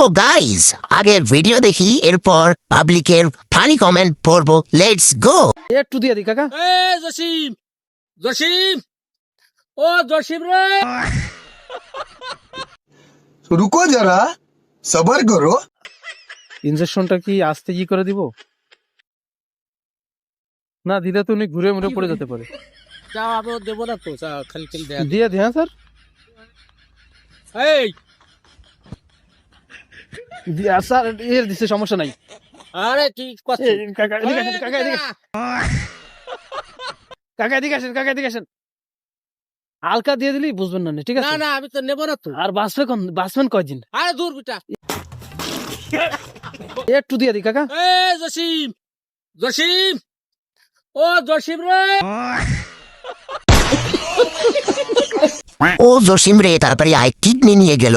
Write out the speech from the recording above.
তো গাইস আগের ভিডিও দেখি এরপর পাবলিকের ফানি কমেন্ট পড়বো। Let's go. একটু দিয়ে দি কাকা। এ জসিম জসিম ও জসিম রে रुको जरा सबर करो। ইনজেকশনটা কি আস্তে ই করে দিব? না দিলে তো উনি ঘুরে মুড়ে পড়ে যেতে পারে। যা আমি দেবো না তো খালি খালি দেয়া দিয়ে দি হ্যাঁ স্যার। এই দিয়া স্যার এর দিছে সমস্যা নাই। আরে কি কথা এই, কাকা এদিকে আসেন, কাকা এদিকে আসেন। কাকা এদিকে আসেন, কাকা এদিকে আসেন। হালকা দিয়ে দিলি বুঝবেন না, ঠিক না আছে? না আমি তো নেবো না তো। আর বাঁচবেন কয়দিন? আরে দূর বিটা। একটু দিয়ে দি কাকা। এ জসিম জসিম ও জসিম রে ও জসিম রে তাড়াতাড়ি আয়, কিডনি নিয়ে গেল।